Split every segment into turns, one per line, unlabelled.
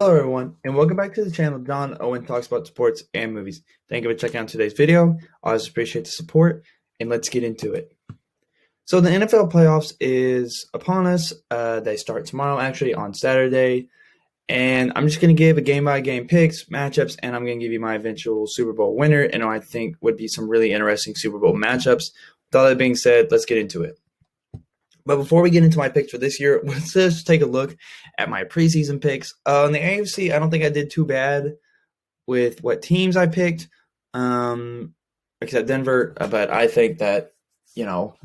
Hello, everyone, and welcome back to the channel. Owen talks about sports and movies. Thank you for checking out today's video. I always appreciate the support, and let's get into it. So the NFL playoffs is upon us. They start tomorrow, actually, on Saturday, and I'm just going to give a game-by-game picks, matchups, and I'm going to give you my eventual Super Bowl winner, and I think would be some really interesting Super Bowl matchups. With all that being said, let's get into it. But before we get into my picks for this year, let's just take a look at my preseason picks. In the AFC, I don't think I did too bad with what teams I picked, except Denver. But I think that, you know,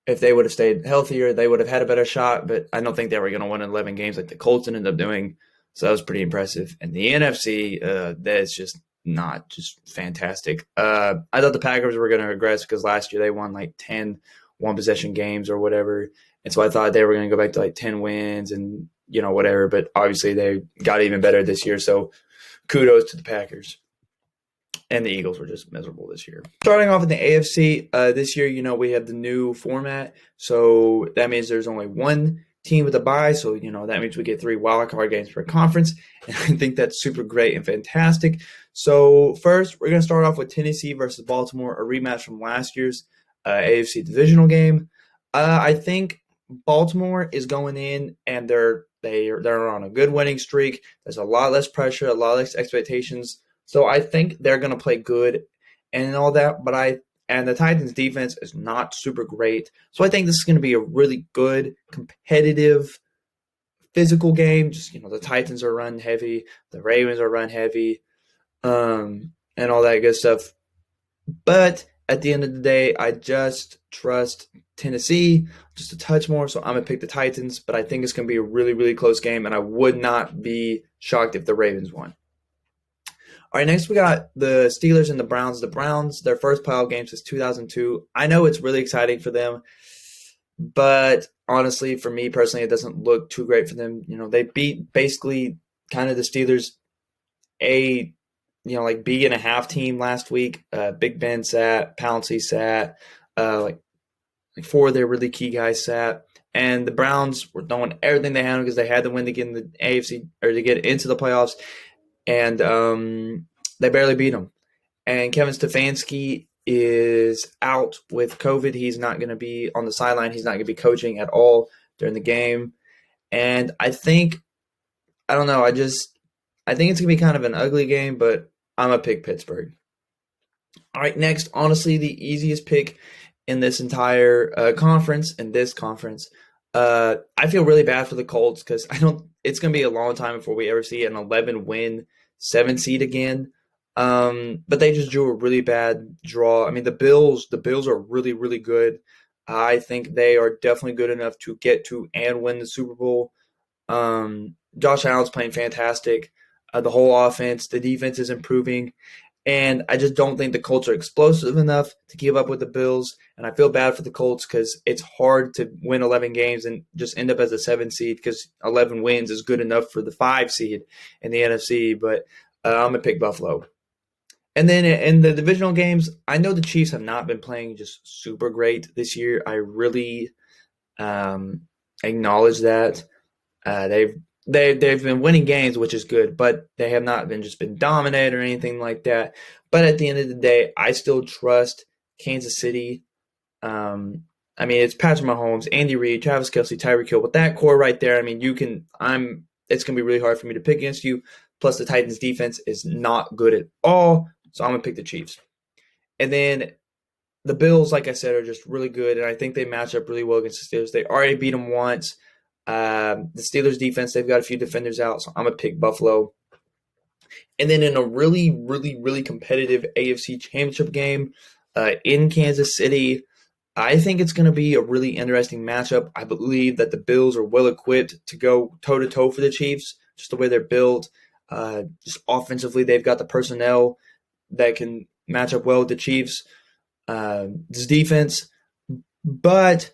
if they would have stayed healthier, they would have had a better shot. But I don't think they were going to win 11 games like the Colts ended up doing. So that was pretty impressive. And the NFC, that's just not just fantastic. I thought the Packers were going to regress because last year they won like 10 one possession games or whatever. And so I thought they were going to go back to like 10 wins and, whatever. But obviously they got even better this year. So kudos to the Packers. And the Eagles were just miserable this year. Starting off in the AFC, this year, we have the new format. So that means there's only one team with a bye. So, that means we get 3 wildcard games per conference. And I think that's super great and fantastic. So first, we're going to start off with Tennessee versus Baltimore, a rematch from last year's AFC divisional game. I think Baltimore is going in and they're on a good winning streak. There's a lot less pressure, a lot less expectations. So I think they're going to play good and all that. And the Titans defense is not super great. So I think this is going to be a really good, competitive, physical game. Just, the Titans are run heavy. The Ravens are run heavy, and all that good stuff. But at the end of the day, I just trust Tennessee just a touch more. So I'm going to pick the Titans. But I think it's going to be a really, really close game. And I would not be shocked if the Ravens won. All right, next we got the Steelers and the Browns. The Browns, their first playoff game since 2002. I know it's really exciting for them, but honestly, for me personally, it doesn't look too great for them. They beat basically kind of the Steelers, like B.and.a.half team last week. Big Ben sat, Pouncey sat, like 4 of their really key guys sat. And the Browns were throwing everything they had because they had to win to get in the AFC or to get into the playoffs. And they barely beat them. And Kevin Stefanski is out with COVID. He's not going to be on the sideline. He's not going to be coaching at all during the game. And I don't know. I think it's going to be kind of an ugly game, but I'm going to pick Pittsburgh. All right, next, honestly, the easiest pick in this entire conference, I feel really bad for the Colts because it's going to be a long time before we ever see an 11-win 7 seed again. But they just drew a really bad draw. I mean, the Bills are really, really good. I think they are definitely good enough to get to and win the Super Bowl. Josh Allen's playing fantastic. The whole offense, the defense is improving. And I just don't think the Colts are explosive enough to keep up with the Bills. And I feel bad for the Colts because it's hard to win 11 games and just end up as a 7 seed because 11 wins is good enough for the 5 seed in the NFC. But I'm going to pick Buffalo. And then in the divisional games, I know the Chiefs have not been playing just super great this year. I really acknowledge that. They've been winning games, which is good, but they have not been dominated or anything like that. But at the end of the day, I still trust Kansas City. It's Patrick Mahomes, Andy Reid, Travis Kelce, Tyreek Hill. With that core right there, it's going to be really hard for me to pick against you. Plus, the Titans' defense is not good at all, so I'm going to pick the Chiefs. And then the Bills, like I said, are just really good, and I think they match up really well against the Steelers. They already beat them once. The Steelers defense, they've got a few defenders out, so I'm going to pick Buffalo. And then in a really, really, really competitive AFC championship game in Kansas City, I think it's going to be a really interesting matchup. I believe that the Bills are well equipped to go toe-to-toe for the Chiefs, just the way they're built. Just offensively, they've got the personnel that can match up well with the Chiefs. This defense, but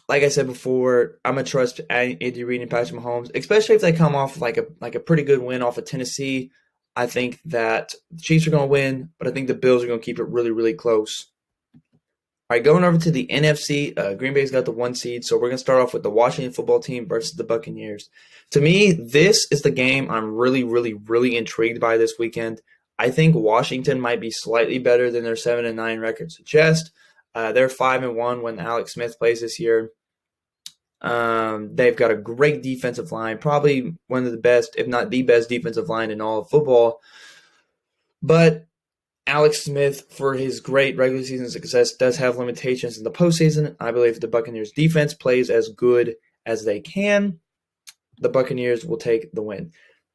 like I said before, I'm gonna trust Andy Reid and Patrick Mahomes, especially if they come off like a pretty good win off of Tennessee. I think that the Chiefs are gonna win, but I think the Bills are gonna keep it really, really close. All right, going over to the NFC, Green Bay's got the 1 seed, so we're going to start off with the Washington football team versus the Buccaneers. To me, this is the game I'm really, really, really intrigued by this weekend. I think Washington might be slightly better than their 7-9 record suggests. They're 5-1 when Alex Smith plays this year. They've got a great defensive line, probably one of the best, if not the best defensive line in all of football. But Alex Smith, for his great regular season success, does have limitations in the postseason. I believe if the Buccaneers defense plays as good as they can, the Buccaneers will take the win.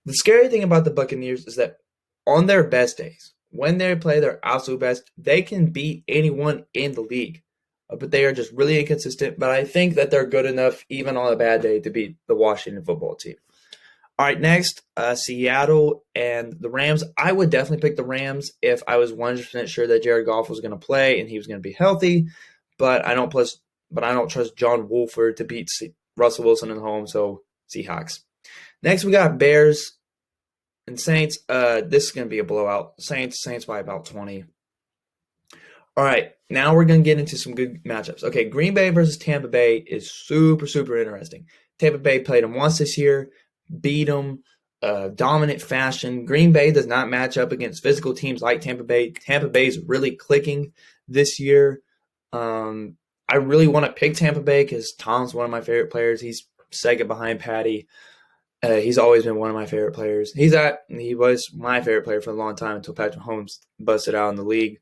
The scary thing about the Buccaneers is that on their best days, when they play their absolute best, they can beat anyone in the league. But they are just really inconsistent. But I think that they're good enough, even on a bad day, to beat the Washington football team. All right, next, Seattle and the Rams. I would definitely pick the Rams if I was 100% sure that Jared Goff was going to play and he was going to be healthy. But I don't trust John Wolford to beat Russell Wilson at home. So Seahawks. Next, we got Bears and Saints. This is going to be a blowout. Saints by about 20. All right, now we're going to get into some good matchups. Okay, Green Bay versus Tampa Bay is super, super interesting. Tampa Bay played them once this year, beat them, dominant fashion. Green Bay does not match up against physical teams like Tampa Bay. Tampa Bay is really clicking this year. I really want to pick Tampa Bay because Tom's one of my favorite players. He's second behind Patty. He's always been one of my favorite players. He was my favorite player for a long time until Patrick Mahomes busted out in the league.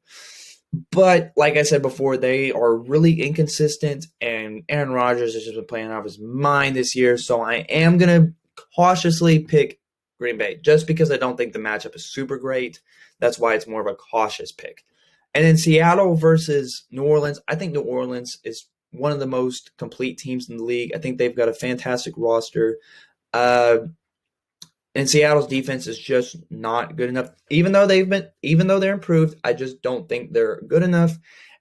But like I said before, they are really inconsistent, and Aaron Rodgers has just been playing out of his mind this year. So I am going to cautiously pick Green Bay just because I don't think the matchup is super great. That's why it's more of a cautious pick. And then Seattle versus New Orleans. I think New Orleans is one of the most complete teams in the league. I think they've got a fantastic roster. And Seattle's defense is just not good enough. Even though they're improved, I just don't think they're good enough.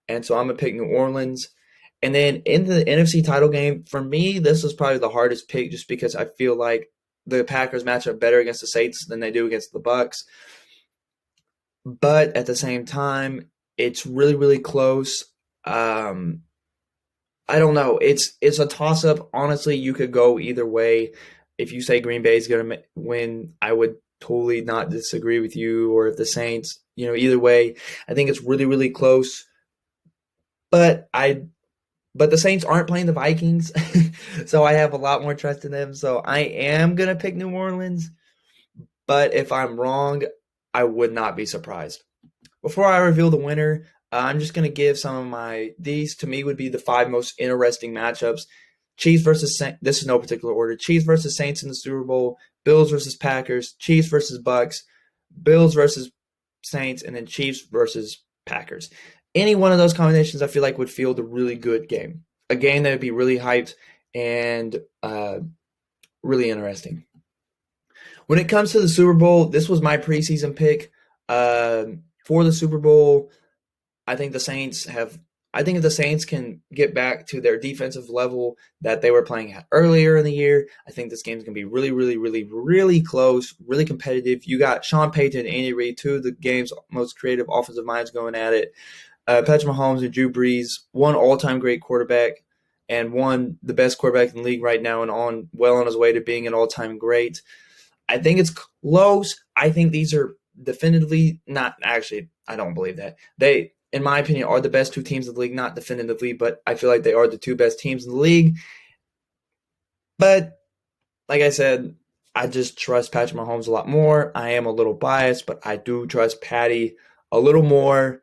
And so I'm going to pick New Orleans. And then in the NFC title game, for me, this is probably the hardest pick just because I feel like the Packers match up better against the Saints than they do against the Bucks. But at the same time, it's really, really close. I don't know. It's a toss-up. Honestly, you could go either way. If you say Green Bay is going to win, I would totally not disagree with you. Or if the Saints, either way, I think it's really, really close. But the Saints aren't playing the Vikings, so I have a lot more trust in them. So I am going to pick New Orleans. But if I'm wrong, I would not be surprised. Before I reveal the winner, I'm just going to give some of these to me would be the 5 most interesting matchups. Chiefs versus Saints. This is no particular order. Chiefs versus Saints in the Super Bowl. Bills versus Packers. Chiefs versus Bucks. Bills versus Saints, and then Chiefs versus Packers. Any one of those combinations, I feel like would field a really good game. A game that would be really hyped and really interesting. When it comes to the Super Bowl, this was my preseason pick for the Super Bowl. I think if the Saints can get back to their defensive level that they were playing at earlier in the year, I think this game is going to be really, really, really, really close, really competitive. You got Sean Payton and Andy Reid, two of the game's most creative offensive minds going at it. Patrick Mahomes and Drew Brees, one all-time great quarterback and one the best quarterback in the league right now and well on his way to being an all-time great. I think it's close. I think these are definitively not – actually, I don't believe that. They – in my opinion, are the best 2 teams in the league, not definitively, but I feel like they are the 2 best teams in the league. But like I said, I just trust Patrick Mahomes a lot more. I am a little biased, but I do trust Patty a little more.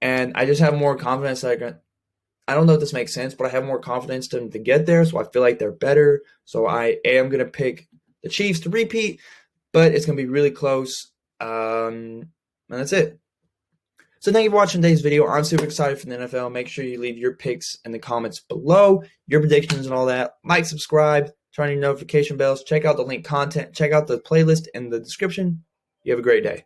And I just have more confidence that I don't know if this makes sense, but I have more confidence to get there, so I feel like they're better. So I am going to pick the Chiefs to repeat, but it's going to be really close. And that's it. So thank you for watching today's video. I'm super excited for the NFL. Make sure you leave your picks in the comments below, your predictions and all that. Like, subscribe, turn on your notification bells. Check out the link content. Check out the playlist in the description. You have a great day.